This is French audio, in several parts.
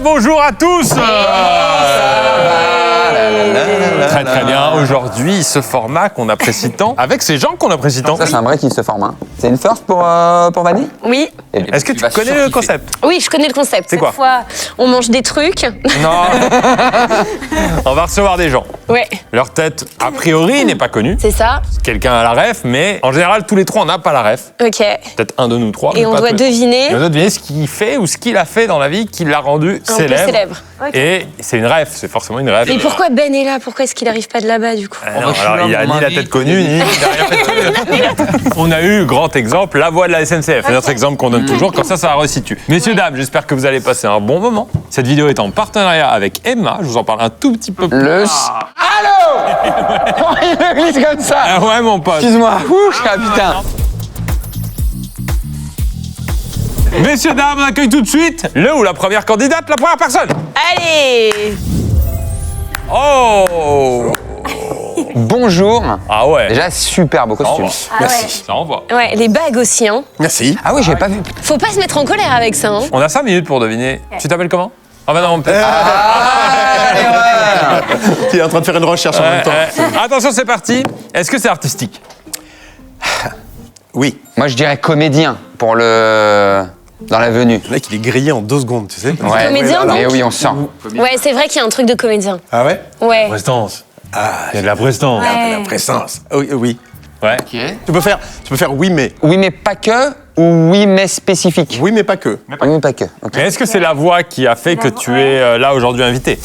bonjour à tous. Très très bien. Aujourd'hui, ce format qu'on apprécie tant, avec ces gens qu'on apprécie tant. Ça, c'est un vrai kiff, ce format. C'est une first pour Vanny? Oui. Est-ce que tu connais le concept? Oui, je connais le concept. C'est quoi? Cette fois, on mange des trucs. Non. On va recevoir des gens. Ouais, Leur tête, a priori, n'est pas connue. c'est ça. Quelqu'un a la ref, mais en général, tous les trois, on n'a pas la ref. Ok. Peut-être un de nous trois. Et mais on pas doit tous. deviner. Et on doit deviner ce qu'il fait ou ce qu'il a fait dans la vie qui l'a rendu Un peu célèbre. célèbre. Et c'est une ref, c'est forcément une ref. Et pourquoi Ben est là? Pourquoi est-ce qu'il n'arrive pas de là-bas, du coup? Non, alors, il a ni la tête connue, ni il a rien fait. On a eu, grand exemple, la voix de la SNCF. C'est notre exemple qu'on donne toujours, comme ça resitue. Messieurs, dames, j'espère que vous allez passer un bon moment. Cette vidéo est en partenariat avec Emma. Je vous en parle un tout petit peu plus. Allô. Il me glisse comme ça. Ah ouais, mon pote. Excuse-moi. Putain. Messieurs, dames, on accueille tout de suite le ou la première candidate, la première personne. Allez! Oh. Bonjour. Ah ouais. Déjà, super beau costume. Merci. Ça envoie. Ouais, les bagues aussi, hein. Merci. Ah oui, j'avais pas vu. Faut pas se mettre en colère avec ça, hein. On a 5 minutes pour deviner. Tu t'appelles comment? Ah bah non, peut-être. Tu es en train de faire une recherche en même temps. Attention, c'est parti. Est-ce que c'est artistique? Oui. Moi, je dirais comédien pour dans la venue. Le mec, il est grillé en 2 secondes, tu sais. Ouais. Comédien, donc? Mais oui, on sent. Ouais, c'est vrai qu'il y a un truc de comédien. Ah ouais? Ouais. Prestance. Ah, Il y a de la prestance. Ouais. la présence. Oui, oui. Ouais. Tu peux faire oui, mais. Oui, mais pas que, ou oui, mais spécifique? Oui, mais pas que. Oui, mais pas que. Ok. Mais est-ce que c'est la voix qui a fait que tu es là aujourd'hui invité?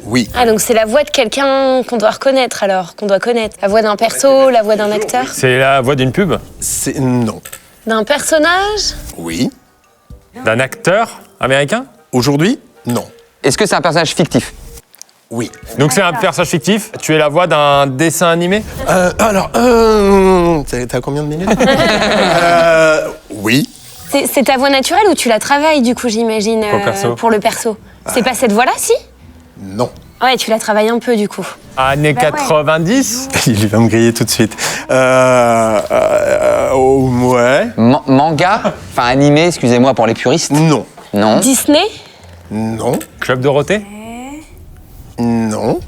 Oui. Ah, donc c'est la voix de quelqu'un qu'on doit reconnaître alors, qu'on doit connaître. La voix d'un perso, la voix d'un acteur. C'est la voix d'une pub? C'est. Non. D'un personnage? Oui. D'un acteur américain? Aujourd'hui? Non. Est-ce que c'est un personnage fictif? Oui. Donc c'est un personnage fictif? Tu es la voix d'un dessin animé? T'as combien de minutes? Oui. C'est ta voix naturelle ou tu la travailles du coup, j'imagine, Pour le perso. pour le perso? C'est pas cette voix-là, si? Non. Ouais, tu la travailles un peu du coup. Années 90? Il va me griller tout de suite. Ouais. Manga? Enfin, animé, excusez-moi pour les puristes. Non. Non. Disney? Non. Club Dorothée? Non.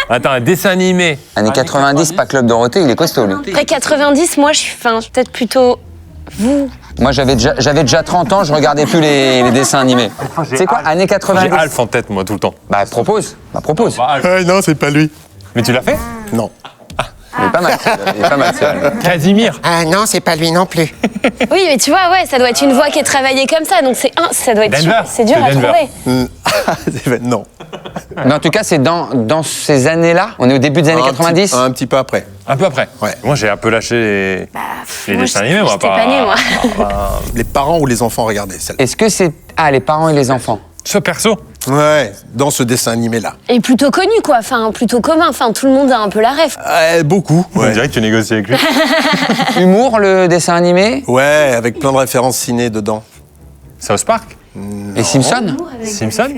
Attends, un dessin animé. Années 90, pas Club Dorothée, il est costaud, lui. Après 90, moi je suis peut-être plutôt vous. Moi, j'avais déjà 30 ans, je regardais plus les dessins animés. C'est quoi, années J'ai 90? Alf en tête, moi, tout le temps. Bah, propose. Non, c'est pas lui. Mais tu l'as fait? Non. Il est pas mal, il est pas mal, celui-là. Casimir. Ah non, c'est pas lui non plus. Oui, mais tu vois, ouais, ça doit être une voix qui est travaillée comme ça, donc ça doit être Denver. c'est dur C'est à Denver. trouver. Non. Mais en tout cas, c'est dans ces années-là. On est au début des années 90. Un petit peu après. Un peu après. Ouais. Moi, j'ai un peu lâché les Moi, dessins animés, moi. j'étais pas née, moi. Les parents ou les enfants regardaient celle-là. Est-ce que c'est... Ah, les parents et les enfants. Ce perso. Ouais, dans ce dessin animé-là. Et plutôt connu, quoi, enfin, plutôt commun, enfin, tout le monde a un peu la ref. Beaucoup. On Ouais. dirait que tu négocies avec lui. Humour, le dessin animé. Ouais, avec plein de références ciné dedans. South Park? Et Simpson. Simpson?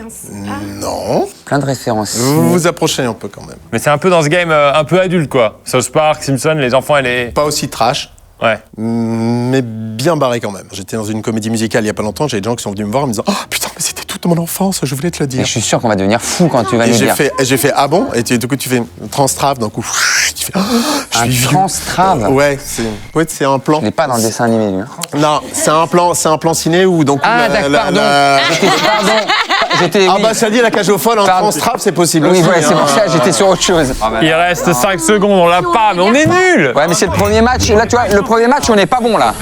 Non. Plein de références. Vous vous approchez un peu quand même. Mais c'est un peu dans ce game un peu adulte, quoi. South Park, Simpson, les enfants, elle est... Pas aussi trash, Ouais. mais bien barré quand même. J'étais dans une comédie musicale il y a pas longtemps, j'ai des gens qui sont venus me voir en me disant « Oh putain, mais c'était toute mon enfance, je voulais te le Et dire je suis sûr qu'on va devenir fou quand tu vas Et nous j'ai dire. fait « Ah bon ?» Et du coup tu fais transtrave, d'un coup, tu fais « Oh, je Un suis vieux. transtrave. Ouais, c'est un plan. Il n'est pas dans le dessin animé, lui. Non, c'est un plan ciné où donc Ah, d'accord, pardon. J'étais... Ah oui. bah ça dit la cage au fol en Pardon. transtrave, c'est possible Oui, aussi. ouais, c'est hein. pour ça, j'étais sur autre chose. Il reste 5 secondes, on l'a pas, mais on est nuls. Ouais, mais c'est le premier match. Là, tu vois, le premier match, on n'est pas bon, là.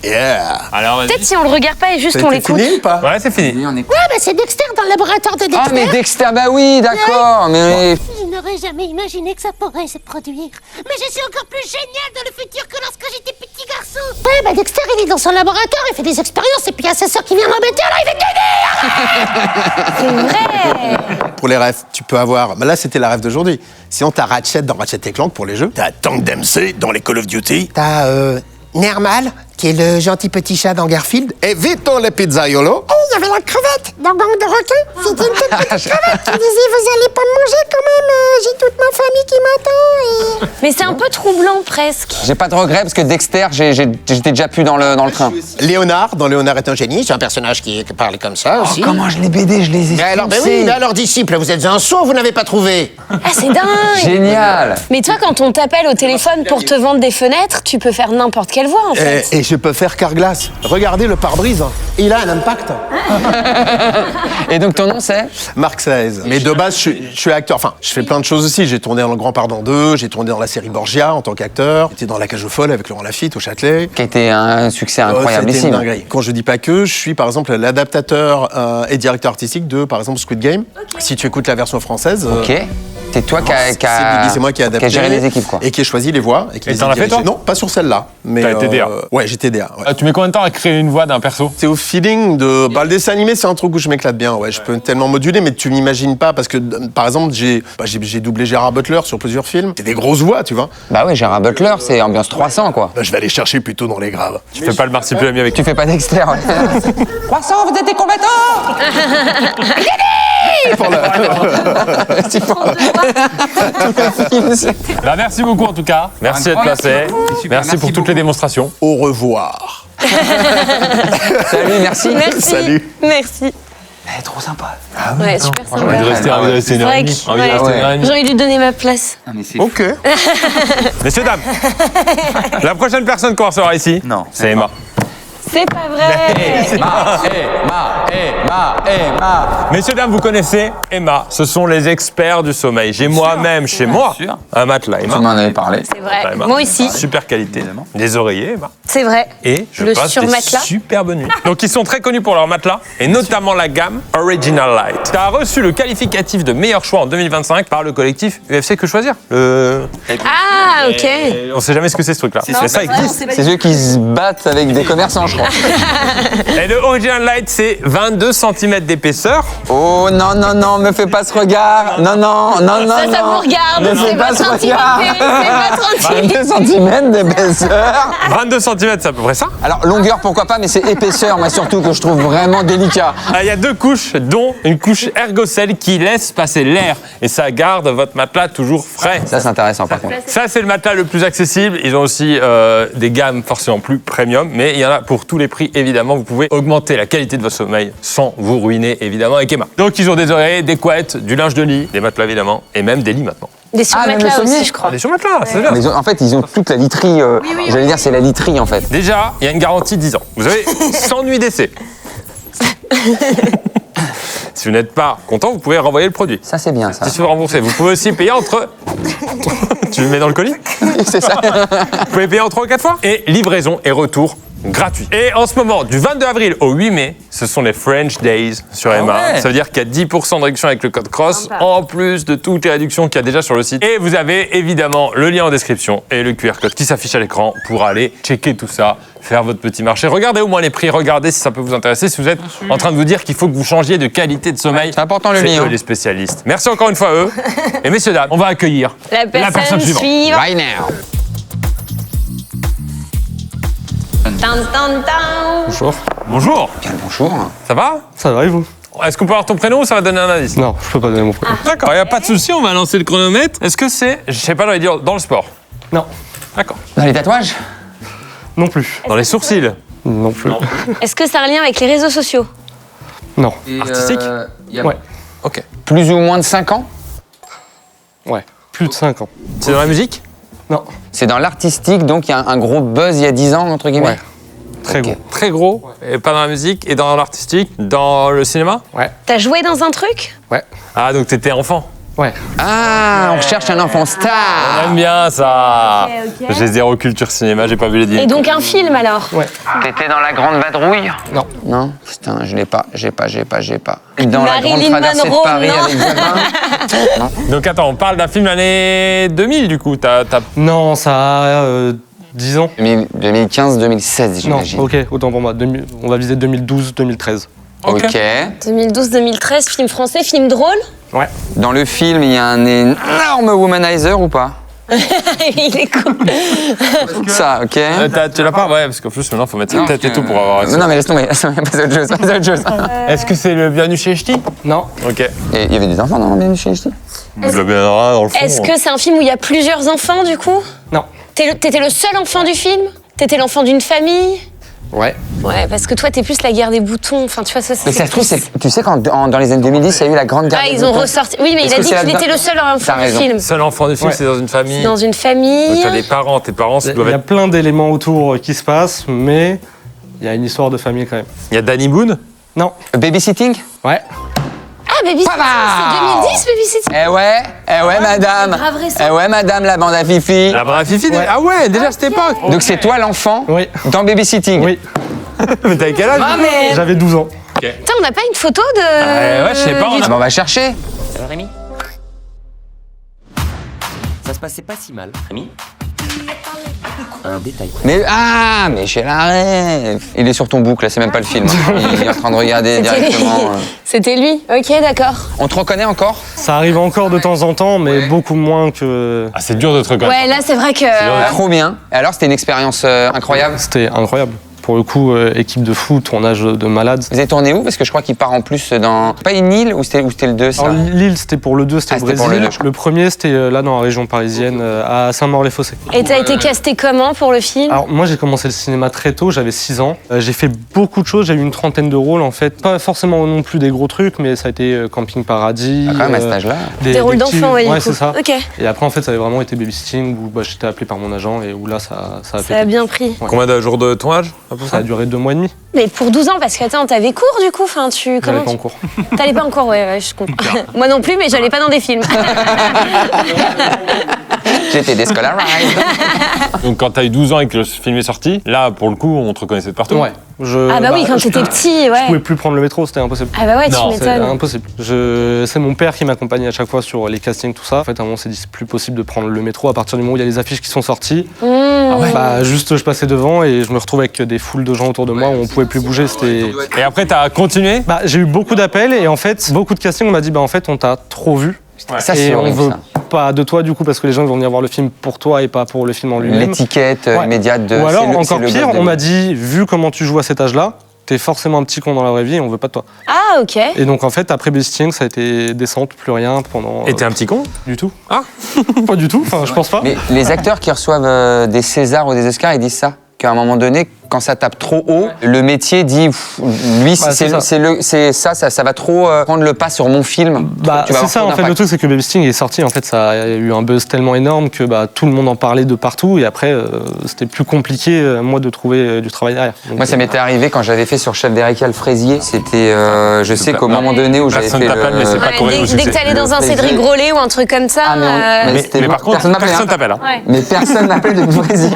Yeah. Alors, vas-y. Peut-être si on le regarde pas et juste on C'était l'écoute. fini ou pas? Ouais, c'est fini. Ouais, bah c'est Dexter dans le laboratoire de Ah, Dexter. mais Dexter, bah oui, d'accord. Mais... Je n'aurais jamais imaginé que ça pourrait se produire. Mais je suis encore plus génial dans le futur que lorsque j'étais petit garçon. Ouais, bah Dexter, il est dans son laboratoire, il fait des expériences, et puis il y a sa sœur qui vient l'embêter, alors il fait gagner. C'est vrai. Pour les refs, tu peux avoir. Bah là, c'était la ref d'aujourd'hui. Sinon, t'as Ratchet dans Ratchet & Clank pour les jeux. T'as Tank Dempsey dans les Call of Duty. T'as Nermal, qui est le gentil petit chat dans Garfield. Et Vito le Pizzaiolo. Oh il y avait la crevette dans Gang de requins. C'était une toute petite crevette qui disait vous allez pas me manger quand même, j'ai toute ma famille qui m'attend. Mais c'est un peu troublant presque. J'ai pas de regrets parce que Dexter, j'étais déjà plus dans le train. Léonard, dans Léonard est un génie, c'est un personnage qui parle comme ça aussi. Comment je l'ai BD, je les ai Mais alors, ben oui, mais alors, disciple, vous êtes un sot, vous n'avez pas trouvé. Ah, c'est dingue. Génial. Mais toi, quand on t'appelle au téléphone pour te vendre des fenêtres, tu peux faire n'importe quelle voix en fait. Et je peux faire Carglass. Regardez le pare-brise, il a un impact. Et donc ton nom c'est? Marc Saez. Mais de base, je suis acteur. Enfin, je fais plein de choses aussi. J'ai tourné dans Le Grand Pardon 2, j'ai tourné dans la série Borgia en tant qu'acteur. J'étais dans La Cage aux Folles avec Laurent Lafitte au Châtelet. Qui a été un succès incroyable C'était ici. une dinguerie. Quand je dis pas que, je suis par exemple l'adaptateur et directeur artistique de, par exemple, Squid Game. Si tu écoutes la version française. Ok. C'est toi qui C'est Biggie, c'est moi qui ai adapté. géré les équipes quoi. Et qui ai choisi les voix. Et qui Et les t'en ai as fait, toi? dirigées. Non, pas sur celle-là. Mais T'as été DA. Ouais, j'étais DA. Ouais. Tu mets combien de temps à créer une voix d'un perso? C'est au feeling de. Bah, le dessin animé, c'est un truc où je m'éclate bien. Ouais, je peux tellement moduler, mais tu n'imagines pas parce que, par exemple, j'ai doublé Gérard Butler sur plusieurs films. C'est des grosses voix, tu vois. Bah oui, Gérard Butler, c'est ambiance 300 quoi. Bah, je vais aller chercher plutôt dans les graves. Tu fais pas le marsupilami avec. Tu fais pas Dexter. Ouais. 300, vous êtes des combattants. Pour le- C'est pour- Bah, merci beaucoup en tout cas. Merci d'être passé. Merci pour toutes les démonstrations. Au revoir. Salut, merci. Merci. Salut. Merci. Elle est trop sympa. Ouais, super sympa. Envie de rester, envie de rester une heure et demie. Envie de rester une heure et demie. J'ai envie de lui donner ma place. Ok. Messieurs, dames, la prochaine personne qu'on recevra ici, Non, c'est Emma. C'est pas vrai. Emma. Messieurs, dames, vous connaissez Emma. Ce sont les experts du sommeil. J'ai moi-même chez moi sûr. un matelas Emma. Tu m'en avais parlé. C'est vrai. Emma. Moi aussi. Super qualité. Des oreillers, Emma. C'est vrai. Et je Le passe des surmatelas. superbes nuits. Donc ils sont très connus pour leur matelas, et notamment la gamme Original Light. Ça a reçu le qualificatif de meilleur choix en 2025 par le collectif UFC Que Choisir. Ah, ok. On sait jamais ce que c'est ce truc-là. Mais ça existe. C'est ceux qui se battent avec des commerçants, je crois. Et le Original Light, c'est 22 cm d'épaisseur. Oh non, me fais pas ce regard. Non. Ça vous regarde. Ne C'est fais pas votre ce regard. intimité. C'est votre intimité. 22 cm d'épaisseur. 22 cm, c'est à peu près ça. Alors, longueur, pourquoi pas, mais c'est épaisseur, moi, surtout, que je trouve vraiment délicat. Il y a deux couches, dont une couche Ergocell qui laisse passer l'air. Et ça garde votre matelas toujours frais. Ça, c'est intéressant, par contre. Ça, c'est le matelas le plus accessible. Ils ont aussi des gammes forcément plus premium, mais il y en a pour tous les prix, évidemment. Vous pouvez augmenter la qualité de votre sommeil sans vous ruiner, évidemment, avec Emma. Donc, ils ont des oreillers, des couettes, du linge de lit, des matelas, évidemment, et même des lits maintenant. Des même surmatelas le sommier. aussi, je crois. Des surmatelas, c'est bien. Mais en fait, ils ont toute la literie. J'allais dire, c'est la literie, en fait. Déjà, il y a une garantie 10 ans. Vous avez 100 nuits d'essai. Si vous n'êtes pas content, vous pouvez renvoyer le produit. Ça, c'est bien, ça. Si vous remboursez, vous pouvez aussi payer entre... Tu le mets dans le colis? C'est ça. Vous pouvez payer en 3 ou 4 fois. Et livraison et retour gratuit. Et en ce moment, du 22 avril au 8 mai, ce sont les French Days sur Emma. ouais. Ça veut dire qu'il y a 10% de réduction avec le code CROSS, en plus de toutes les réductions qu'il y a déjà sur le site. Et vous avez évidemment le lien en description et le QR code qui s'affiche à l'écran pour aller checker tout ça, faire votre petit marché. Regardez au moins les prix, regardez si ça peut vous intéresser. Si vous êtes en train de vous dire qu'il faut que vous changiez de qualité de sommeil, C'est important, le c'est lien. eux les spécialistes. Merci encore une fois à eux. Et messieurs, dames, on va accueillir La personne suivante. suivante. Right now. Tan, tan, tan. Bonjour. Bonjour, Bien le bonjour. ça va? Ça va et vous? Est-ce qu'on peut avoir ton prénom ou ça va donner un indice? Non, je peux pas donner mon prénom. D'accord, il n'y a pas de souci, on va lancer le chronomètre. Est-ce que c'est, je sais pas, j'allais dire dans le sport? Non. D'accord. Dans les tatouages? Non plus. Dans les sourcils? Non plus. Est-ce que ça a un lien avec les réseaux sociaux? Non. Artistique? Ouais. Ok. Plus ou moins de 5 ans? Ouais. Plus de 5 ans. C'est dans la musique? Non. C'est dans l'artistique, donc il y a un gros buzz il y a 10 ans, entre guillemets? Ouais. Très Ok. gros. Très gros, et pas dans la musique, et dans l'artistique, dans le cinéma? Ouais. T'as joué dans un truc? Ouais. Ah, donc t'étais enfant? Ouais. Ah, on cherche un enfant star. J'aime bien ça. Ok, ok. J'ai zéro culture cinéma, j'ai pas vu les dîners. Et donc un film alors? Ouais. T'étais dans la grande vadrouille? Non. Non, putain, je l'ai pas. Dans la grande Marilyn traversée Monroe, de Paris non. avec Gabin? Donc attends, on parle d'un film l'année 2000 du coup. T'as... Non, ça a 10 ans. 2015-2016, Non, j'imagine. ok, autant pour moi. On va viser 2012-2013. Ok. 2012-2013, film français, film drôle? Ouais. Dans le film, il y a un énorme womanizer ou pas? Il est cool. Ça, ok. Tu l'as pas? Ouais, parce qu'en plus, maintenant, faut mettre sa tête et tout pour avoir. Non, mais laisse tomber, passe à autre chose, passe à autre chose. Est-ce que c'est le Bienvenu chez Ch'ti? Non. Ok. Et il y avait des enfants dans Bienvenue chez Ch'ti? Vous l'avez dans le fond. Est-ce que c'est un film où il y a plusieurs enfants, du coup? Non. T'étais le seul enfant du film? T'étais l'enfant d'une famille? Ouais. Ouais, parce que toi, t'es plus la guerre des boutons. Enfin, tu vois, ça, c'est... Mais ça se trouve, tu sais, dans les années 2010, il y a eu la grande guerre. Ah, des ils ont boutons. ressorti... Oui, mais il Est-ce a que dit c'est qu'il là-dedans? était le seul enfant T'as du raison. film. Seul enfant du film, Ouais. c'est dans une famille. Dans une famille... T'as les parents, tes parents, ça Il doit y a être. plein d'éléments autour qui se passent, mais il y a une histoire de famille quand même. Il y a Danny Boone. Non. Babysitting? Ouais. Ah, Babysitting, Papa c'est 2010, Babysitting. Eh ouais, madame. grave récent. Eh ouais, madame, la bande à Fifi. La bande Fifi. Ah ouais, déjà à cette époque. Donc c'est toi l'enfant Oui. dans Babysitting? Oui. Mais t'avais quel âge? J'avais 12 ans. Putain, on n'a pas une photo de... Ouais, je sais pas, on a- Ah bah, on va chercher. Ça va, Rémi? Ça se passait pas si mal. Rémi? Un détail. Mais chez la rêve. Il est sur ton boucle, là, c'est même pas le film. Il est en train de regarder C'était lui. directement. C'était lui. Ok, d'accord. On te reconnaît encore? Ça arrive encore de temps en temps, mais beaucoup moins que. Ah, c'est dur de te reconnaître. Ouais, là, c'est vrai que... Trop bien. Et alors, c'était une expérience incroyable. C'était incroyable. Pour le coup, équipe de foot, tournage de malades. Vous avez tourné où? Parce que je crois qu'il part en plus dans... Pas une île ou c'était le 2, ça? Alors, Lille, c'était pour le 2, c'était Ah, au c'était Brésil. pour le 2. Le premier, c'était là dans la région parisienne, à Saint-Maur-les-Fossés. Et t'as été casté comment pour le film? Alors moi j'ai commencé le cinéma très tôt, j'avais 6 ans. J'ai fait beaucoup de choses, j'ai eu une trentaine de rôles en fait. Pas forcément non plus des gros trucs, mais ça a été Camping Paradis. Ah, quand même, à cet âge-là. Des rôles petits- d'enfants, ouais, Ouais, du coup. c'est ça. Ok. Et après en fait ça avait vraiment été babysitting où j'étais appelé par mon agent et où là ça a Ça a pété. bien pris. Combien de jours de tournage à peu Ça a près? duré 2 mois et demi. Mais pour 12 ans, parce que attends, t'avais cours du coup? Enfin, J'allais pas en cours. T'allais pas encore, ouais, je comprends. Moi non plus, mais j'allais pas dans des films. J'étais déscolarised. Donc quand t'as eu 12 ans et que le film est sorti, là pour le coup on te reconnaissait de partout. Ouais. Ah bah oui, quand je- t'étais petit, Je pouvais ouais. plus prendre le métro, c'était impossible. Ah bah ouais, tu Non, C'est m'étonnes. impossible. C'est mon père qui m'accompagnait à chaque fois sur les castings, tout ça. En fait, à un moment, on s'est dit c'est plus possible de prendre le métro à partir du moment où il y a les affiches qui sont sorties. Bah, juste, je passais devant et je me retrouvais avec des foules de gens autour de moi où on pouvait plus bouger. C'était. Et après t'as continué? Bah, j'ai eu beaucoup d'appels et en fait, beaucoup de castings, on m'a dit bah en fait, on t'a trop vu. Ça, Et c'est on horrible, veut ça. pas de toi du coup parce que les gens ils vont venir voir le film pour toi et pas pour le film en lui-même. L'étiquette Ouais. immédiate de... Ou alors, c'est le- encore c'est le pire, gosse de on m'a lui. dit vu comment tu joues à cet âge-là, t'es forcément un petit con dans la vraie vie et on veut pas de toi. Ah, ok. Et donc en fait, après Babysitting, ça a été descente, plus rien pendant. Et t'es un petit con? Du tout. Ah. Pas du tout, enfin je pense pas. Mais les acteurs qui reçoivent des Césars ou des Oscars, ils disent ça. Qu'à un moment donné, quand ça tape trop haut, le métier dit, lui, c'est ça. c'est ça va trop prendre le pas sur mon film. Bah, Tu vas c'est avoir ça trop en fait, le d'impact. truc c'est que Babysitting est sorti, en fait ça a eu un buzz tellement énorme que bah, tout le monde en parlait de partout et après c'était plus compliqué moi de trouver du travail derrière. Donc, Moi, ça m'était arrivé quand j'avais fait sur Chef d'Eric le fraisier. C'était, je sais qu'au moment donné où j'avais Personne fait t'appelle, mais c'est pas Ouais, corrélé au dès que succès. t'allais dans un Le Cédric plaisir. Grolet ou un truc comme ça... Ah, mais Mais, c'était mais bon. par contre, Personne m'appelait, personne hein. t'appelle. Hein. Ouais. Mais personne m'appelait depuis le Brésil.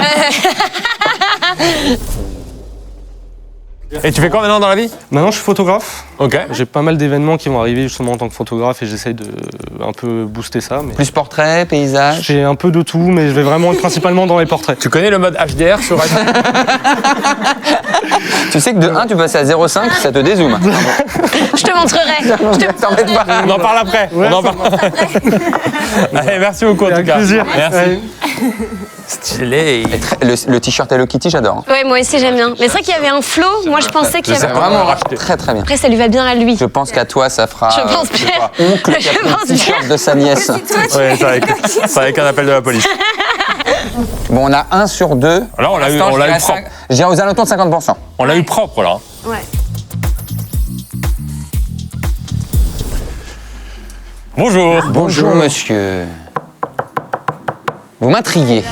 Et tu fais quoi maintenant dans la vie? Maintenant je suis photographe. Ok. J'ai pas mal d'événements qui vont arriver justement en tant que photographe et j'essaye de un peu booster ça. Mais Plus portrait, paysage. j'ai un peu de tout, mais je vais vraiment principalement dans les portraits. Tu connais le mode HDR sur iPhone? Tu sais que de 1, tu passes à 0,5, ça te dézoome. Je te montrerai. Je te T'embête pas. On en parle après. On en parle. Allez, merci beaucoup en tout Avec cas. plaisir. Merci. Ouais. Stylé. Le t-shirt Hello Kitty, j'adore. Ouais, moi aussi j'aime bien. Mais c'est vrai qu'il y avait un flow. Moi je pensais qu'il y C'est avait... vraiment racheter. très très bien. Après, ça lui va bien à lui. Je pense qu'à toi, ça fera. Je pense sais bien. pas, oncle qui Je a pris pense le t-shirt bien. de sa nièce. Ouais, c'est avec un appel de la police. Bon, on a 1 sur 2. Alors on l'a eu, on l'a eu propre. Je dirais aux alentours de 50%. On l'a eu propre là. Ouais. Bonjour. Bonjour, monsieur. Vous m'intriguez.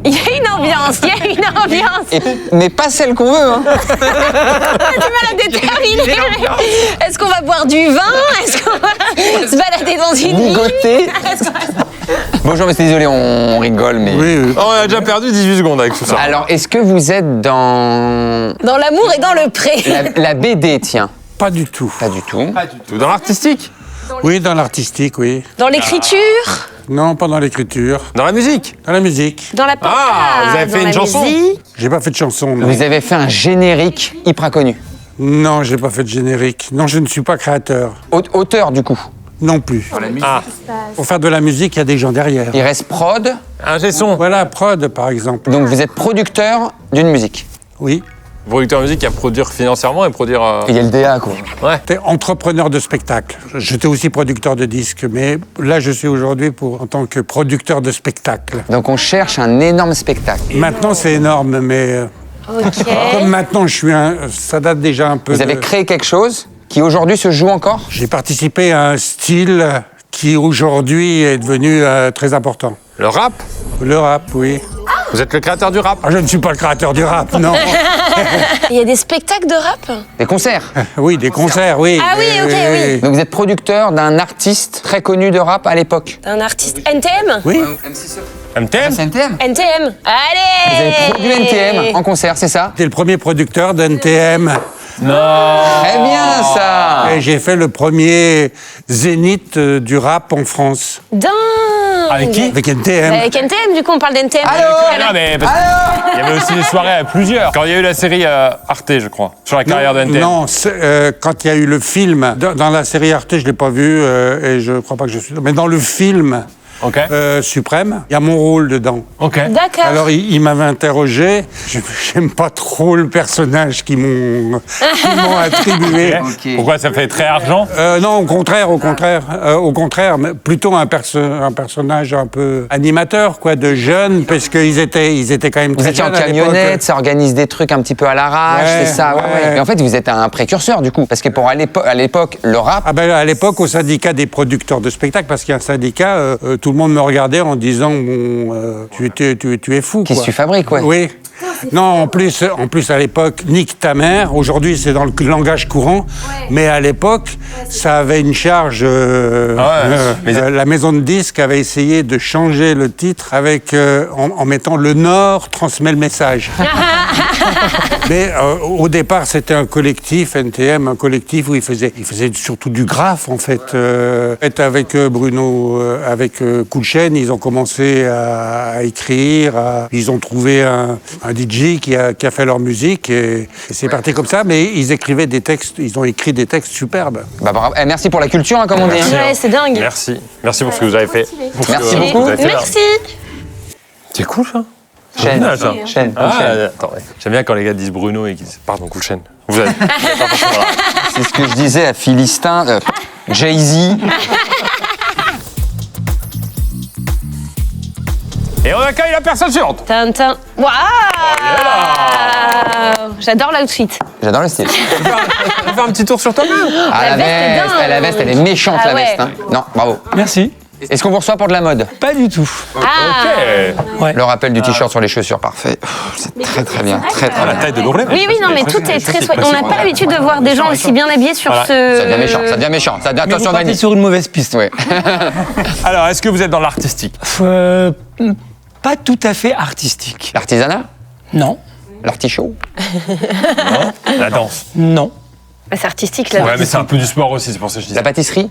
Il y a une ambiance, il y a une ambiance. Mais pas celle qu'on veut, hein. Du mal à déterminer. Est-ce qu'on va boire du vin? Est-ce qu'on va se balader dans une ville? Ligoté. Bonjour, monsieur, désolé, on rigole, mais. Oh, on a déjà perdu 18 secondes avec tout ça. Alors, est-ce que vous êtes dans. Dans l'amour et dans le pré. La BD, tiens. Pas du tout. Pas du tout. Dans l'artistique? Oui, dans l'artistique, oui. Dans l'écriture? Non, pas dans l'écriture. Dans la musique? Dans la musique. Dans la Ah, vous avez fait dans une la chanson? musique. J'ai pas fait de chanson, non. Vous avez fait un générique hyper connu. Non, j'ai pas fait de générique. Non, je ne suis pas créateur. Auteur, du coup. Non plus. Ah, Pour faire de la musique, il y a des gens derrière. Il reste prod. ingé son. Voilà, prod, par exemple. Donc vous êtes producteur d'une musique. Oui. Producteur de musique qui a produire financièrement et produire... Il y a le DA, quoi. J'étais entrepreneur de spectacle. J'étais aussi producteur de disques, mais là, je suis aujourd'hui en tant que producteur de spectacle. Donc on cherche un énorme spectacle. Maintenant, c'est énorme, mais Ok. comme maintenant, ça date déjà un peu. Vous avez créé quelque chose qui aujourd'hui se joue encore? J'ai participé à un style qui aujourd'hui est devenu très important. Le rap? Le rap, oui. Vous êtes le créateur du rap? Ah, je ne suis pas le créateur du rap, non. Il y a des spectacles de rap? Des concerts. Oui, des concerts, oui. Ah oui, ok, oui. Donc vous êtes producteur d'un artiste très connu de rap à l'époque. Un artiste NTM? Oui. MTM? NTM. NTM. Vous avez Allez! produit NTM en concert, c'est ça? J'étais le premier producteur d'NTM. Très bien ça. Et j'ai fait le premier zénith du rap en France. Dingue! Avec qui? Avec NTM. Avec NTM, du coup, on parle d'NTM. Non, mais parce qu'il y avait aussi des soirées à plusieurs. Quand il y a eu la série Arte, je crois, sur la carrière de NTM. Non, quand il y a eu le film, dans la série Arte, je ne l'ai pas vu et je ne crois pas que je suis... Mais dans le film Ok. Suprême, il y a mon rôle dedans. Ok. D'accord. Alors, il m'avait interrogé. J'aime pas trop le personnage qu'ils m'ont attribué. Pourquoi ça fait très argent? Non, au contraire, mais plutôt un personnage un peu animateur, quoi, de jeune, parce qu'ils étaient quand même Vous très étiez en jeunes à l'époque. camionnette, ça organise des trucs un petit peu à l'arrache, Ouais, c'est ça. Ouais, ouais. ouais. Mais en fait, vous êtes un précurseur du coup, parce que pour à l'époque, le rap. Ah ben, à l'époque, au syndicat des producteurs de spectacles, parce qu'il y a un syndicat, tout le monde me regardait en disant bon, tu es fou. Qu'est-ce que tu fabriques, ouais. Oui. Non, en plus, à l'époque, nique ta mère. Aujourd'hui, c'est dans le langage courant, mais à l'époque, ça avait une charge. La maison de disques avait essayé de changer le titre en mettant le Nord transmet le message. Mais au départ, c'était un collectif, NTM, un collectif où ils faisaient surtout du graphe, en fait. Avec Bruno, avec Coolchen, ils ont commencé à écrire, ils ont trouvé un DJ qui a fait leur musique, et c'est parti comme ça, mais ils écrivaient des textes, ils ont écrit des textes superbes. Bah, bravo. Merci pour la culture, hein, comme on dit. hein. Ouais, c'est dingue. Merci. Merci pour ce que vous avez fait. Merci Pour ce que beaucoup. vous avez fait, là. Merci. C'est cool, ça. Chaîne. Génial, ça. Chaîne. Attends, ouais. J'aime bien quand les gars disent Bruno et qu'ils disent pardon, cool chaîne. Vous avez... C'est ce que je disais à Philistin, Jay-Z. Et on accueille la personne suivante. Tintin. Waouh! J'adore l'outfit. J'adore le style. On va faire un petit tour sur toi-même. Ah, veste est dingue. la veste, elle est méchante, Ah la ouais. veste. Hein. Non, bravo. Merci. Est-ce qu'on vous reçoit pour de la mode? Pas du tout. Ah! Le rappel du t-shirt sur les chaussures, parfait. C'est très très bien, très très La bien. taille de l'ourlet. Oui, oui, non, mais tout est très soigné. On n'a pas l'habitude de voir des gens aussi bien habillés sur Voilà. ce. Ça devient méchant, ça devient méchant. Ça devient, Mais vous attention, partez Vanny. sur une mauvaise piste. Ouais. Alors, est-ce que vous êtes dans l'artistique? Pas tout à fait artistique. L'artisanat? Non. L'artichaut? La danse. Non. Bah, c'est artistique, là. Ouais, mais c'est un peu du sport aussi, c'est pour ça que je dis La ça. pâtisserie?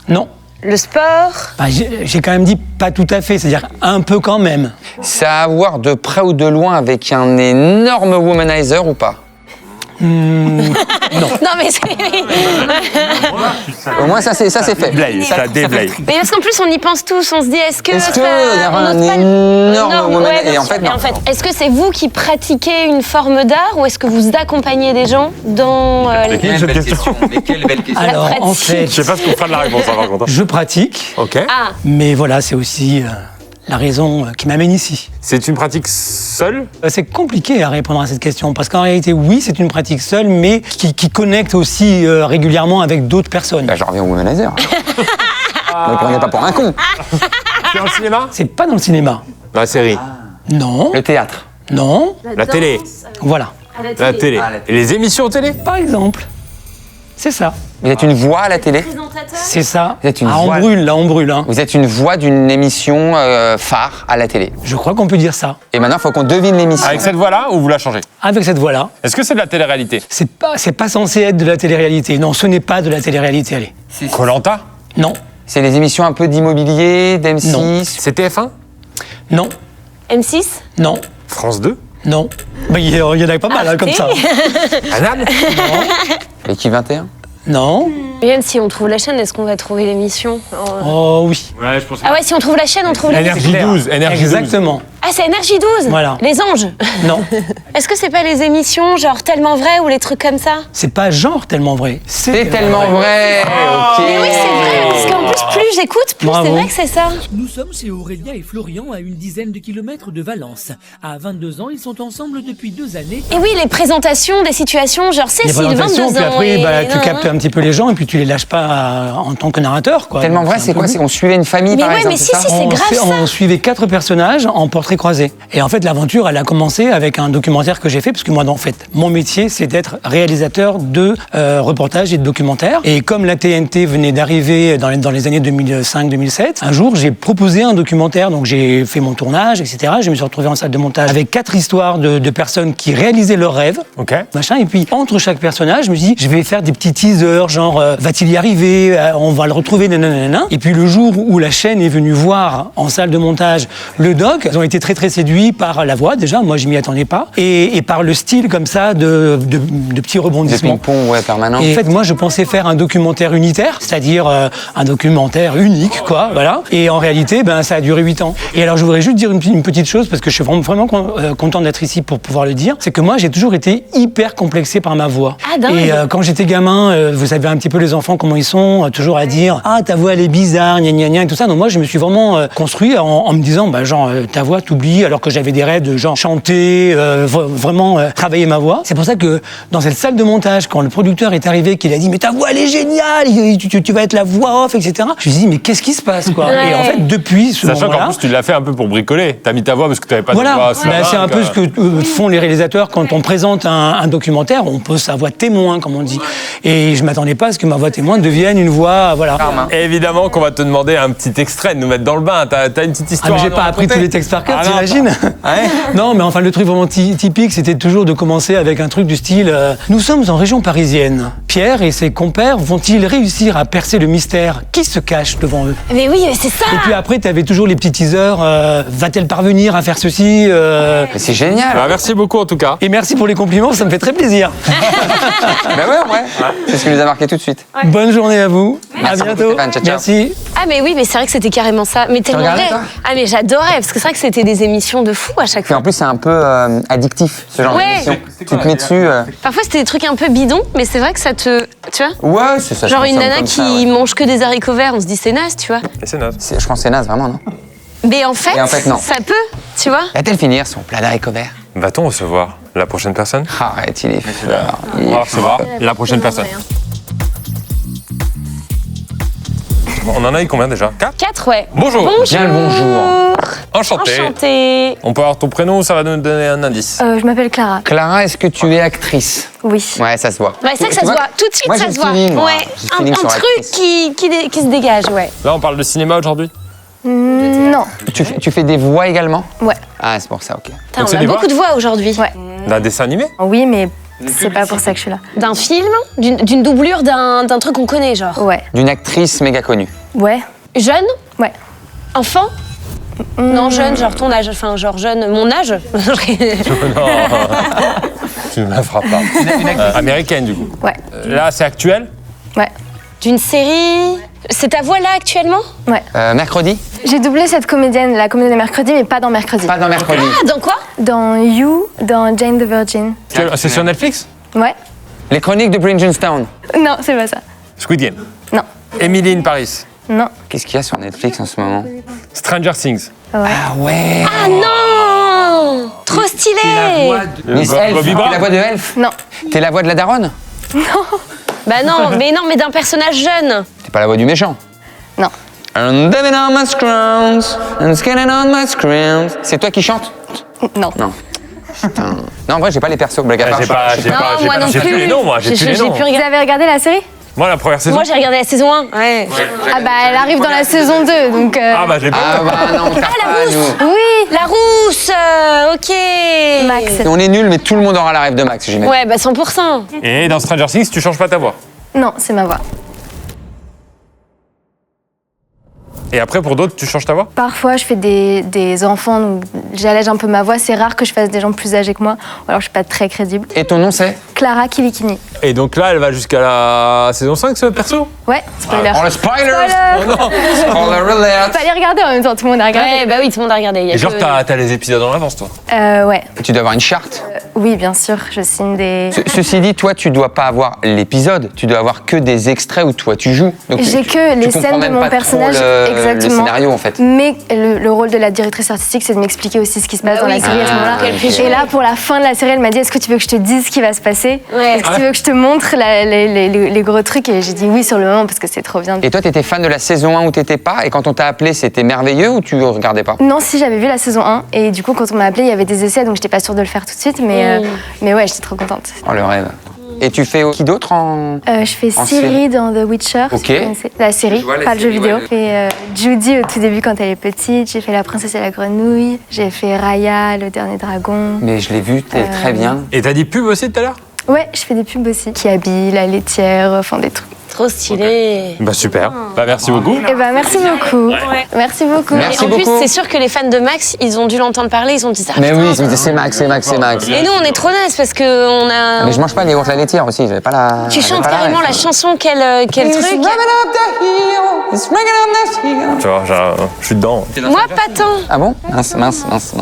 Non. Le sport. Bah, j'ai quand même dit pas tout à fait, c'est-à-dire un peu quand même. Ça a à voir de près ou de loin avec un énorme womanizer ou pas? Non, mais c'est. Au moins, ça c'est fait. Déblaye, ça déblaye. Mais parce qu'en plus, on y pense tous. On se dit, est-ce que. Est-ce ça- qu'il y aura on un n'ose pas le- énorme Non, moment- ouais, et bien en sûr. fait, non. Est-ce que c'est vous qui pratiquez une forme d'art ou est-ce que vous accompagnez des gens dans. C'est qui cette question? Mais quelle belle question. Alors, pratique. en fait, Je sais pas ce qu'on fera de la réponse, hein, par contre. je pratique, Ok. Ah, mais voilà, c'est aussi la raison qui m'amène ici. C'est une pratique seule? C'est compliqué à répondre à cette question, parce qu'en réalité, oui, c'est une pratique seule, mais qui connecte aussi régulièrement avec d'autres personnes. Bah, j'en reviens au womanizer. Ne prenez pas pour un con. C'est dans le cinéma? C'est pas dans le cinéma. Dans la série? Non, Le théâtre. non, La télé? voilà. La télé. Et les émissions télé? Par exemple, c'est ça. Vous êtes une voix à la télé? C'est ça. Vous êtes une Ah, on voix. brûle, là, on brûle. Hein. Vous ête une voix d'une émission phare à la télé. Je crois qu'on peut dire ça. Et maintenant, il faut qu'on devine l'émission. Avec cette voix-là ou vous la changez? Avec cette voix-là, Est-ce que c'est de la télé-réalité? c'est pas censé être de la télé-réalité. Non, ce n'est pas de la télé-réalité, allez. Koh-Lanta? Non, C'est les émissions un peu d'immobilier, d'M6. Non. C'est TF1? non, M6. non, France 2? non. Bah, il y en a pas mal, hein, comme ça. Anam? L'équipe 21. Non. Même si on trouve la chaîne, est-ce qu'on va trouver l'émission Oh oui. Ouais, je pense que... Ah ouais, si on trouve la chaîne, on trouve l'émission. NRJ12, NRJ12. Exactement. Ah, c'est NRJ12 Voilà. Les anges Non. Est-ce que c'est pas les émissions genre tellement vraies ou les trucs comme ça? C'est pas genre tellement vrai. C'est tellement vrai. Ok. Mais oui, c'est vrai, parce qu'en plus, plus j'écoute, plus Bravo. c'est vrai que c'est ça. Nous sommes chez Aurélien et Florian à une dizaine de kilomètres de Valence. À 22 ans, ils sont ensemble depuis 2 années. Et oui, les présentations des situations, genre c'est Les si 22 présentations, puis ans. après, et tu captes un petit peu les gens et puis tu les lâches pas en tant que narrateur, quoi. Tellement Donc, vrai, un c'est peu quoi? le but. On suivait une famille, Mais par ouais, exemple, mais c'est ça? si, c'est grave ça. On suivait 4 personnages en portrait croisé. Et en fait, l'aventure, elle a commencé avec un documentaire que j'ai fait, parce que moi, en fait, mon métier, c'est d'être réalisateur de reportages et de documentaires. Et comme la TNT venait d'arriver dans les années 2005-2007, un jour, j'ai proposé un documentaire. Donc, j'ai fait mon tournage, etc. Je me suis retrouvé en salle de montage avec 4 histoires de personnes qui réalisaient leurs rêves. Ok. Machin. Et puis, entre chaque personnage, je me suis dit, je vais faire des petits teasers, genre, va-t-il y arriver? On va le retrouver, nanana. Et puis, le jour où la chaîne est venue voir en salle de montage le doc, ils ont été très, très séduits par la voix, déjà. Moi, je m'y attendais pas. Et par le style, comme ça, de petits Des rebondissements. ping-pong, ouais, permanent. Et en fait, moi, je pensais faire un documentaire unitaire, c'est-à-dire un documentaire unique, quoi, voilà. Et en réalité, ça a duré 8 ans. Et alors, je voudrais juste dire une petite chose, parce que je suis vraiment content d'être ici pour pouvoir le dire, c'est que moi, j'ai toujours été hyper complexé par ma voix. Ah, dingue. Et quand j'étais gamin, vous savez un petit peu les enfants, comment ils sont, toujours à dire « Ah, ta voix, elle est bizarre, gna gna gna », et tout ça. Donc moi, je me suis vraiment construit en me disant, ta voix, t'oublies, alors que j'avais des rêves de genre chanter, vraiment travailler ma voix. C'est pour ça que dans cette salle de montage, quand le producteur est arrivé, qu'il a dit « Mais ta voix, elle est géniale, tu vas être la voix off, etc. » Je me suis dit « Mais qu'est-ce qui se passe, quoi ?» Ouais. Et en fait, depuis ce Sachant moment-là... qu'en plus, tu l'as fait un peu pour bricoler. T'as mis ta voix parce que t'avais pas de Voilà, voix sous la main, c'est un donc, peu ce que font les réalisateurs quand on présente un documentaire, on pose sa voix témoin, comme on dit. Et je m'attendais pas à ce que ma voix témoin devienne une voix, voilà. Et évidemment qu'on va te demander un petit extrait de nous mettre dans le bain. T'as une petite Ah, histoire. mais j'ai à nous pas appris raconter tous les textes par cœur, Ah, non, t'imagines Ouais. Non, mais enfin, le truc vraiment typique, c'était toujours de commencer avec un truc du style Nous sommes en région parisienne. Pierre et ses compères vont-ils réussir à percer le mystère qui se cache devant eux? Mais oui, mais c'est ça. Et puis après, t'avais toujours les petits teasers va-t-elle parvenir à faire ceci Mais c'est génial. Merci beaucoup en tout cas. Et merci pour les compliments, ça me fait très plaisir. Ouais. C'est ce qui nous a marqué tout de suite. Bonne journée à vous. Merci à beaucoup, bientôt. Stéphane. Ciao, ciao. Merci. Ah mais oui, mais c'est vrai que c'était carrément ça. Mais tellement regardais, vrai. toi Ah mais j'adorais, parce que c'est vrai que c'était des émissions de fou à chaque Et fois. en plus, c'est un peu addictif, ce genre Ouais. d'émission. Tu te mets dessus. Parfois c'était des trucs un peu bidons, mais c'est vrai que ça te... Tu vois Ouais, c'est ça. je Genre pense une ça nana comme qui ça, ouais. mange que des haricots verts, on se dit c'est naze, tu vois. Et c'est naze. Je pense que c'est naze, vraiment, non? Mais en fait, Et en fait, non. ça peut, tu vois. Va-t-elle finir son plat d'haricots verts? Va-t-on recevoir la prochaine personne? Arrête, il est fort. On va recevoir la prochaine personne. On en a eu combien déjà? 4? 4, ouais. Bonjour. Bien le bonjour. Enchanté. Enchanté. On peut avoir ton prénom ou ça va nous donner un indice? Je m'appelle Clara. Clara, est-ce que tu es actrice? Oui. Ouais, ça se voit. Ouais, c'est vrai que ça Tu se vois, voit. Tout de suite, moi, ça j'ai se le voit. feeling, moi. Ouais. J'ai le Un feeling sur truc l'actrice. qui se dégage, ouais. Là, on parle de cinéma aujourd'hui? Non. Tu fais des voix également? Ouais. Ah, c'est pour ça, ok. Putain, on a beaucoup de voix aujourd'hui. Ouais. D'un dessin animé? Oui, mais c'est pas pour ça que je suis là. D'un film, d'une doublure d'un truc qu'on connaît, genre. Ouais. D'une actrice méga connue. Ouais. Jeune? Ouais. Enfant? Non, jeune, genre ton âge, enfin genre jeune, mon âge. Non, tu ne la feras pas. Américaine du coup. Ouais. Là, c'est actuel? Ouais. D'une série. C'est ta voix là actuellement? Ouais. Mercredi? J'ai doublé cette comédienne, la comédienne de Mercredi, mais pas dans Mercredi. Pas dans Mercredi. Ah, dans quoi? Dans You, dans Jane the Virgin. C'est sur Netflix? Ouais. Les chroniques de Bridgerton. Non, c'est pas ça. Squid Game? Non. Emily in Paris? Non. Qu'est-ce qu'il y a sur Netflix en ce moment? Stranger Things? Ouais. Ah ouais. Ah non! Trop stylé! Miss Elf, Bobby t'es Brown? la voix de Elf? Non. T'es la voix de la daronne? Bah non, mais d'un personnage jeune. T'es pas la voix du méchant? Non. I'm living on my scrounds, I'm skating on my scrounds. C'est toi qui chantes? Non. Non. Putain. Non, en vrai, j'ai pas les persos. Blague à part. Non, moi non j'ai plus. plus les noms, moi. J'ai plus les noms. pu Vous regarder. avez regardé la série? Moi, la première saison. Moi j'ai regardé la saison 1. Ouais. Ah bah elle arrive dans la saison 2, donc... Ah bah, je l'ai pas Ah vu. bah non, t'as la pas, rousse. nous. Oui. La rousse, ok. Max. On est nuls, mais tout le monde aura la rêve de Max, j'imagine. Ouais, bah 100%. Et dans Stranger Things, tu changes pas ta voix. Non, c'est ma voix. Et après, pour d'autres, tu changes ta voix? Parfois, je fais des enfants, donc j'allège un peu ma voix. C'est rare que je fasse des gens plus âgés que moi, ou alors je suis pas très crédible. Et ton nom, c'est? Clara Kilikini. Et donc là, elle va jusqu'à la saison 5, ce perso? Ouais, spoiler. Oh, le spoiler. Oh non. Spoiler alert. Fallait regarder en même temps, tout le monde a regardé. Ouais, bah oui, tout le monde a regardé. Il y a Et genre, que- t'as les épisodes en avance, toi? Ouais. Tu dois avoir une charte. Oui, bien sûr, je signe des... Ceci dit, toi, tu dois pas avoir l'épisode, tu dois avoir que des extraits où toi tu joues. Donc, J'ai que les comprends scènes de même mon pas trop personnage, le exactement. scénario en fait. Mais le rôle de la directrice artistique, c'est de m'expliquer aussi ce qui se passe dans la série à ce moment-là. Et là, pour la fin de la série, elle m'a dit, est-ce que tu veux que je te dise ce qui va se passer? Est-ce que tu veux que je te montre les gros trucs? Et j'ai dit oui sur le moment parce que c'est trop bien. Et toi, t'étais fan de la saison 1 ou t'étais pas? Et quand on t'a appelé, c'était merveilleux ou tu regardais pas? Non, si, j'avais vu la saison 1 et du coup, quand on m'a appelé, il y avait des essais, donc j'étais pas sûre de le faire tout de suite, mais ouais, j'étais trop contente. Oh, le rêve. Et tu fais qui d'autre en... Je fais En Ciri série. dans The Witcher, si Ok. vous connaissez. La série, Je vois la pas le jeu série, vidéo. ouais. J'ai fait Judy au tout début quand elle est petite, j'ai fait La princesse et la grenouille, j'ai fait Raya, le dernier dragon. Mais je l'ai vu, t'es très bien. Et t'as dit pub aussi tout à l'heure? Ouais, je fais des pubs aussi. Kiabi, la laitière, enfin des trucs. Trop stylé. Bah super. Bah merci beaucoup. Eh ben merci beaucoup. Merci beaucoup. Merci Et en plus, beaucoup. c'est sûr que les fans de Max, ils ont dû l'entendre parler, ils ont dit ça. Mais putain, oui, ils me disaient, c'est Max, c'est Max, c'est Max. Et nous, on est trop naze parce que on a. Mais je mange pas les yaourts la laitière aussi, j'avais pas la... Tu chantes j'avais pas la carrément ref. la chanson, quel truc. Tu vois, je suis dedans. Moi, pas tant. Ah bon? Mince, mince, mince.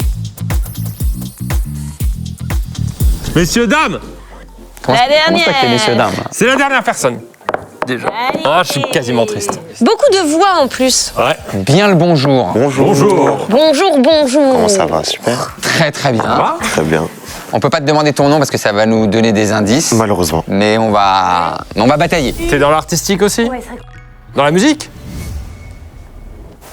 Messieurs, dames, Comment La comment ça que t'es dernière. messieurs, dames? c'est la dernière personne. Déjà. Ah, je suis quasiment triste. Beaucoup de voix en plus. Ouais. Bien le bonjour. Bonjour. Bonjour, bonjour. Comment ça va? Super. Très très bien. Très bien. On peut pas te demander ton nom parce que ça va nous donner des indices. Malheureusement. Mais on va batailler. T'es dans l'artistique aussi? Dans la musique?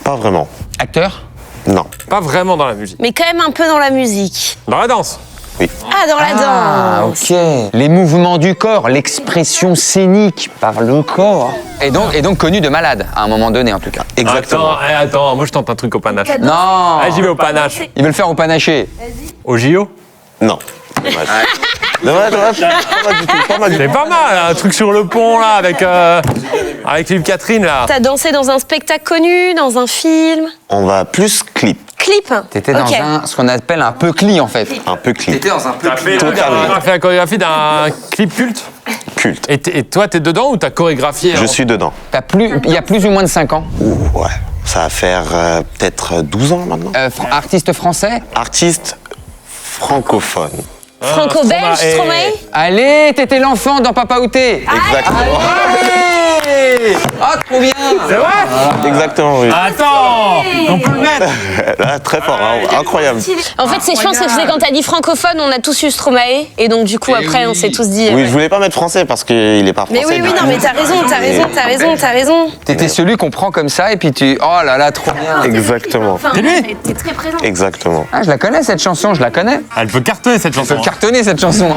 Pas vraiment. Acteur? Non. Pas vraiment dans la musique. Mais quand même un peu dans la musique. Dans la danse? Ah, dans la Ah, danse. ok. Les mouvements du corps, l'expression scénique par le corps. Et donc connu de malade, à un moment donné en tout cas. Exactement. Attends, moi je tente un truc au panache. Non. Ah, j'y vais au panache. Il veut le faire au panaché. Au JO? Non. Dommage. Dommage. Pas mal du tout. Pas mal du C'est tout. pas mal, un truc sur le pont là, avec Philippe Catherine là. T'as dansé dans un spectacle connu, dans un film? On va plus clip. Clip? T'étais dans Ok. ce qu'on appelle un peucli en fait. Un peu clip. T'étais dans un peucli. T'as fait la chorégraphie d'un clip culte? Culte. Et toi, t'es dedans ou t'as chorégraphié? Je suis dedans. Il y a plus ou moins de 5 ans. Ouh, ouais. Ça va faire peut-être 12 ans maintenant. Artiste français? Artiste francophone. Franco-belge, Stromae? Allez, t'étais l'enfant dans Papa Outé. Exactement. Ah, trop bien. C'est vrai? Exactement, oui. Attends, on peut le mettre. Là, très fort, hein. Incroyable. En fait, je pense que c'est quand t'as dit francophone, on a tous eu Stromae. Et donc, du coup, après, on s'est tous dit. Oui, je voulais pas mettre français parce qu'il est pas français. Mais oui, non, mais t'as raison. T'étais celui qu'on prend comme ça et puis tu... Oh là là, trop bien. Exactement. C'est lui? T'es très présent. Exactement. Ah, je la connais cette chanson, je la connais. Elle peut cartonner cette chanson. Elle peut cartonner cette chanson.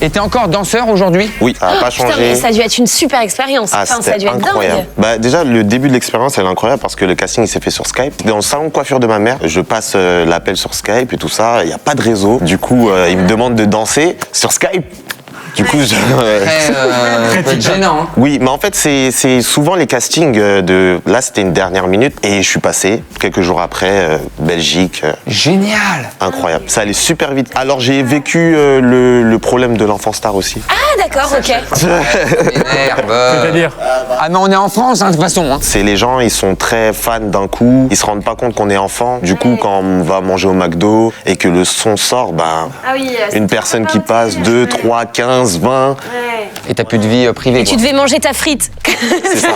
Et t'es encore danseur aujourd'hui? Oui, ça n'a pas Putain, mais changé. ça a dû être une super expérience. Ah, Enfin, ça a c'était dû être incroyable. dingue. Bah, déjà, le début de l'expérience, elle est incroyable parce que le casting il s'est fait sur Skype. Dans le salon de coiffure de ma mère, je passe l'appel sur Skype et tout ça. Il n'y a pas de réseau. Du coup, il me demande de danser sur Skype. Du coup, Très peut être gênant. Hein. Oui, mais en fait, c'est souvent les castings de... Là, c'était une dernière minute et je suis passé. Quelques jours après, Belgique. Génial. Incroyable. Ça allait super vite. Alors, j'ai vécu le problème de l'enfant star aussi. Ah, d'accord, ok. C'est-à-dire? Ah, mais on est en France, hein, de toute façon. Hein. C'est les gens, ils sont très fans d'un coup. Ils se rendent pas compte qu'on est enfant. Du coup, quand on va manger au McDo et que le son sort, ben, une personne qui passe 2, 3, 15, 20. Et t'as plus de vie privée. Et tu devais manger ta frite. C'est ça.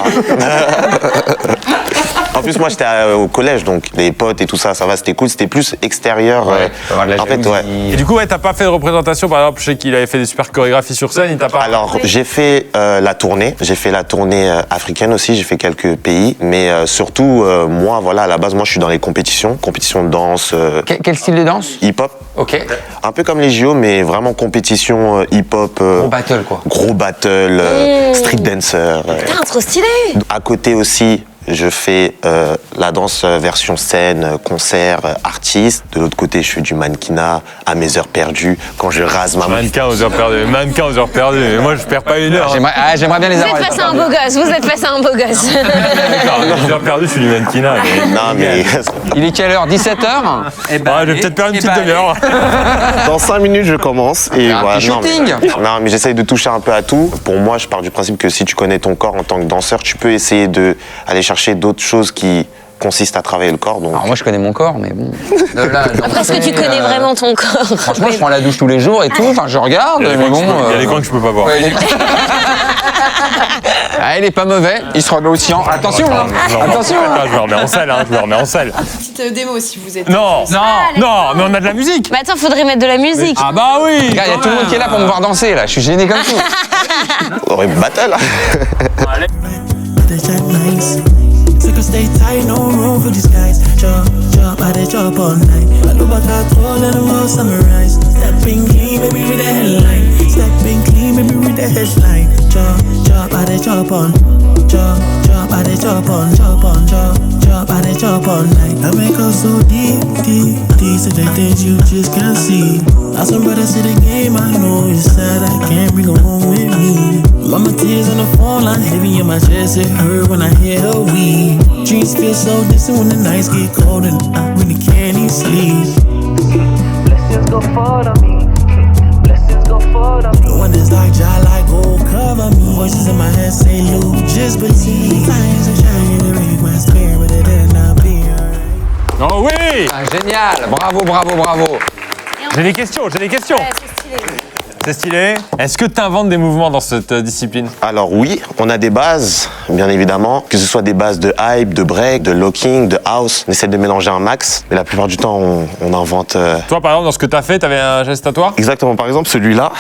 En plus, moi, j'étais au collège, donc les potes et tout ça, ça va, c'était cool. C'était plus extérieur. En fait, ouais. Et du coup, ouais, t'as pas fait de représentation, par exemple, je sais qu'il avait fait des super chorégraphies sur scène, il t'a pas... Alors, j'ai fait la tournée. J'ai fait la tournée africaine aussi. J'ai fait quelques pays. Mais surtout, moi, voilà, à la base, moi, je suis dans les compétitions de danse. Quel style de danse? Hip-hop. Ok. Un peu comme les JO, mais vraiment compétition hip-hop. Gros battle, quoi. Gros battle, street dancer. Putain, trop stylé. À côté aussi, je fais la danse version scène, concert, artiste. De l'autre côté, je fais du mannequinat à mes heures perdues quand je rase ma Mannequin aux heures perdues, mannequin aux heures perdues. Et moi, je perds pas une heure. J'aimerais bien les Vous avoir. êtes face à un beau gosse, vous êtes face à un beau gosse. D'accord, aux heures perdues, je suis du mannequinat. Non, mais Il est quelle heure? 17h? Je vais peut-être perdre une petite demi-heure. dans 5 minutes, je commence. Et Un voilà, petit non, shooting. non, mais j'essaye de toucher un peu à tout. Pour moi, je pars du principe que si tu connais ton corps en tant que danseur, tu peux essayer d'aller chercher d'autres choses qui consistent à travailler le corps. Donc... Alors moi je connais mon corps, mais bon. Après, est-ce que tu connais vraiment ton corps? Franchement, je prends la douche tous les jours et tout. Enfin, je regarde, mais bon. Il y a des coins que je peux pas voir. Ouais, il est pas mauvais. Il se remet au cyan. Attention, hein. Attention. Je le remets en selle, je le remets en selle. Petite démo si vous êtes. Non, mais on a de la musique. Bah attends, faudrait mettre de la musique. Ah bah oui. Regarde, il y a tout le monde qui est là pour me voir danser là. Je suis gêné comme tout. Horrible battle. Circle stay tight, no room for disguise. Chop, I did chop all night. I look back at all and I'm all summarized. Stepping clean, maybe with the headline. Stepping clean, maybe with the headline. Chop, I did chop on. Chop, I did chop on. Chop, I did chop all night. I make us so deep. So the things you just can't see. Now some brothers see the game, I know it's sad. I can't bring them home with me. Mama tears on the phone line, heavy in my chest. It hurt when I hear her weep. Dreams feel so distant when the nights get cold and I really can't even sleep. Blessings go forward on me. Blessings go forward on me. When this dark jar like gold cover me. Voices in my head say, Luke, just believe. Signs are shining to make my spirit, but it did not be alright. Oh oui. Génial. Bravo, bravo, bravo. J'ai des questions. C'est stylé. Est-ce que tu inventes des mouvements dans cette discipline? Alors oui, on a des bases, bien évidemment, que ce soit des bases de hype, de break, de locking, de house. On essaie de mélanger un max, mais la plupart du temps, on invente... Toi, par exemple, dans ce que tu as fait, tu avais un geste à toi? Exactement, par exemple, celui-là,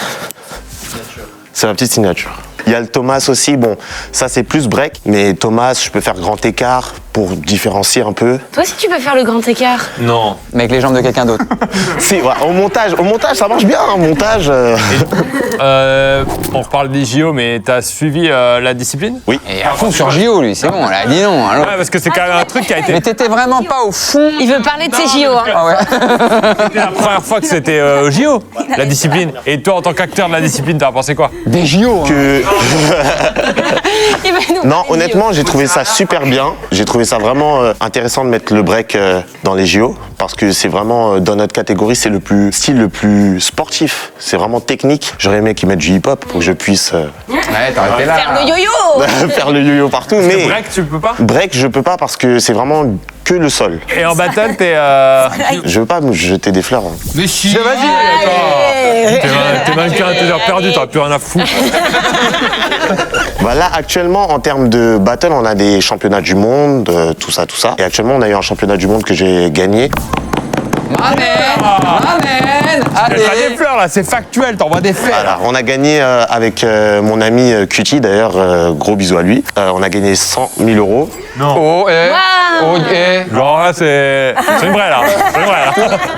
c'est ma petite signature. Il y a le Thomas aussi, bon, ça c'est plus break, mais Thomas, je peux faire grand écart pour différencier un peu. Toi aussi, tu peux faire le grand écart. Non. Mais avec les jambes de quelqu'un d'autre. Si, ouais, au montage, ça marche bien, au montage. On reparle des JO, mais t'as suivi la discipline? Oui. Et à fond sur JO, lui, c'est bon, là, dis non. Alors. Ouais, parce que c'est quand même un truc qui a été... Mais t'étais vraiment pas au fond. Il veut parler de ses JO. Hein. Ah ouais. C'était la première fois que c'était au JO, la discipline. Et toi, en tant qu'acteur de la discipline, t'as pensé quoi? Des JO. Non, honnêtement, j'ai trouvé ça super bien. J'ai trouvé ça vraiment intéressant de mettre le break dans les JO parce que c'est vraiment, dans notre catégorie, c'est le style le plus sportif. C'est vraiment technique. J'aurais aimé qu'ils mettent du hip-hop pour que je puisse Ouais, t'aurais été là. Faire le yo-yo. faire le yo-yo partout. Mais Break, tu peux pas? break, je peux pas parce que c'est vraiment que le sol. Et en battle, t'es... Je veux pas me jeter des fleurs. Mais si. Vas-y, t'es mannequin, t'es heures perdues, t'auras plus rien à foutre. Bah là, actuellement, en termes de battle, on a des championnats du monde, tout ça. Et actuellement, on a eu un championnat du monde que j'ai gagné. Amen. T'as des fleurs là, c'est factuel, t'envoies des faits. Voilà, on a gagné avec mon ami Cutie, d'ailleurs, gros bisous à lui. On a gagné 100 000 euros. Non. Oh, eh. Wow. Oh, eh. Genre là, c'est une vraie là. C'est une vraie là.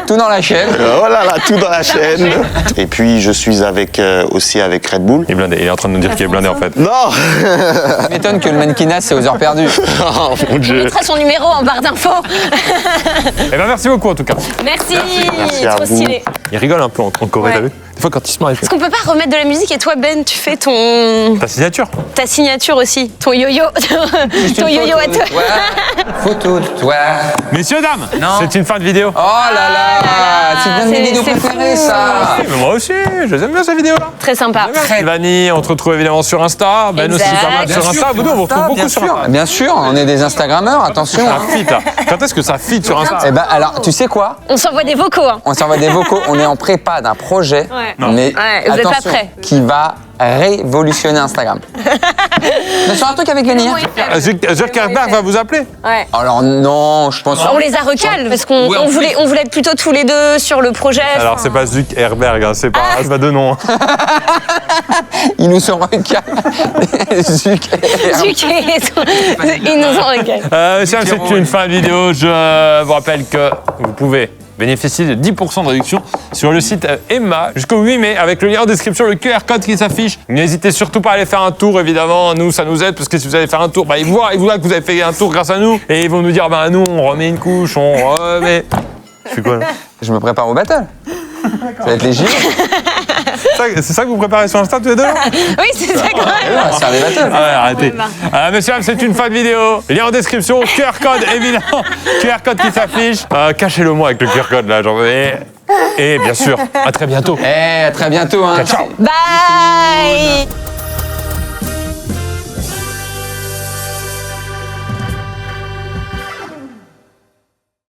Tout dans la chaîne. Oh là là, tout dans la chaîne. Et puis, je suis aussi avec Red Bull. Il est blindé, il est en train de nous dire qu'il est blindé en fait. Non. Ça m'étonne que le mannequinat, c'est aux heures perdues. Oh mon On Dieu. mettra son numéro en barre d'infos. Eh ben merci beaucoup en tout cas. Merci. Merci à Trop vous. stylé. Il rigole un peu en Corée, Ouais. t'as vu? Des fois quand il se marre, il fait... Est-ce qu'on peut pas remettre de la musique et toi, Ben, tu fais Ta signature? ta signature aussi, ton yo-yo, ton yo-yo à toi. Photo de toi. Messieurs, dames, Non. c'est une fin de vidéo. Oh là là. C'est bien mes vidéos c'est préférées, fou. ça. Mais moi aussi, je les aime bien ces vidéos-là. Très sympa. Sylvanie, on te retrouve évidemment sur Insta. Ben aussi Exact. pas mal Bien sur sûr, Insta. Vous deux, on vous retrouve beaucoup sur Insta. Bien sûr, on est des Instagrammeurs, attention. Ça fit là. Quand est-ce que ça fit sur Insta? Eh ben alors, tu sais quoi? On s'envoie des vocaux. Hein. On s'envoie des vocaux, on est en prépa d'un projet, Ouais. mais Ouais, vous êtes pas attention, prêts. qui va révolutionner Instagram. Mais sur un truc avec Lenny. Hein. Zuckerberg va vous appeler? Ouais. Alors non, je pense. On les a recalés parce qu'on Oui, en voulait être plutôt tous les deux sur le projet. Alors c'est pas Zuckerberg, hein, c'est pas deux noms. Hein. Ils nous sont recalés. Ils nous ont recalés. Messieurs, c'est une fin de vidéo. Je vous rappelle que vous pouvez bénéficiez de 10% de réduction sur le site Emma jusqu'au 8 mai avec le lien en description, le QR code qui s'affiche. N'hésitez surtout pas à aller faire un tour, évidemment. Nous, ça nous aide parce que si vous allez faire un tour, ils voient que vous avez fait un tour grâce à nous et ils vont nous dire, nous, on remet une couche, on remet... Je fais quoi là? Je me prépare au battle. Ça va être les JO. C'est ça que vous préparez sur Insta tous les deux là? Oui, c'est ça quand même. On va se faire des battles. Arrêtez. Messieurs, c'est une fin de vidéo. Lien en description, QR code évidemment. QR code qui s'affiche. Cachez-le moi avec le QR code là, et bien sûr, à très bientôt. À très bientôt. Hein. Ciao. Bye.